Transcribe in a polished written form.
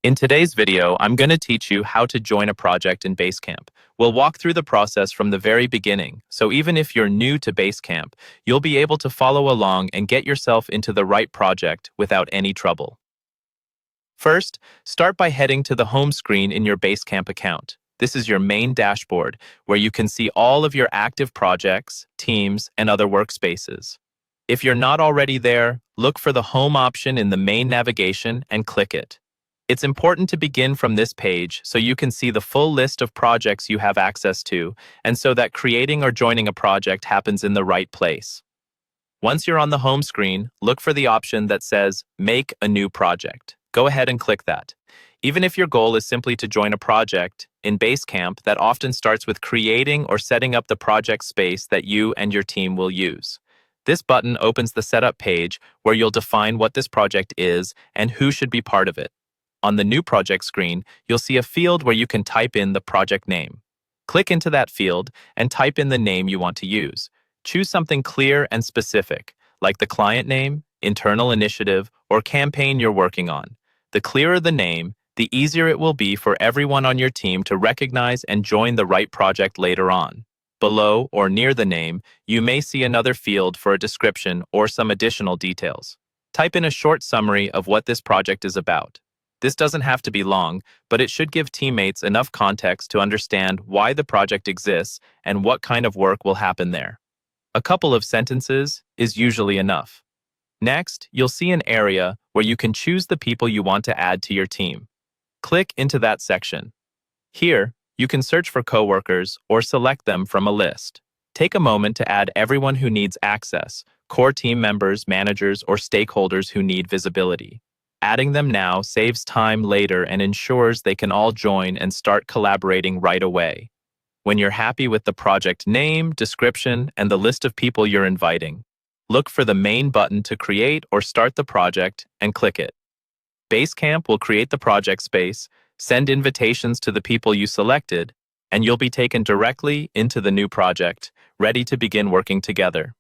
In today's video, I'm going to teach you how to join a project in Basecamp. We'll walk through the process from the very beginning, so even if you're new to Basecamp, you'll be able to follow along and get yourself into the right project without any trouble. First, start by heading to the home screen in your Basecamp account. This is your main dashboard, where you can see all of your active projects, teams, and other workspaces. If you're not already there, look for the Home option in the main navigation and click it. It's important to begin from this page so you can see the full list of projects you have access to, and so that creating or joining a project happens in the right place. Once you're on the home screen, look for the option that says Make a New Project. Go ahead and click that. Even if your goal is simply to join a project, in Basecamp, that often starts with creating or setting up the project space that you and your team will use. This button opens the setup page where you'll define what this project is and who should be part of it. On the New Project screen, you'll see a field where you can type in the project name. Click into that field and type in the name you want to use. Choose something clear and specific, like the client name, internal initiative, or campaign you're working on. The clearer the name, the easier it will be for everyone on your team to recognize and join the right project later on. Below or near the name, you may see another field for a description or some additional details. Type in a short summary of what this project is about. This doesn't have to be long, but it should give teammates enough context to understand why the project exists and what kind of work will happen there. A couple of sentences is usually enough. Next, you'll see an area where you can choose the people you want to add to your team. Click into that section. Here, you can search for coworkers or select them from a list. Take a moment to add everyone who needs access, core team members, managers, or stakeholders who need visibility. Adding them now saves time later and ensures they can all join and start collaborating right away. When you're happy with the project name, description, and the list of people you're inviting, look for the main button to create or start the project and click it. Basecamp will create the project space, send invitations to the people you selected, and you'll be taken directly into the new project, ready to begin working together.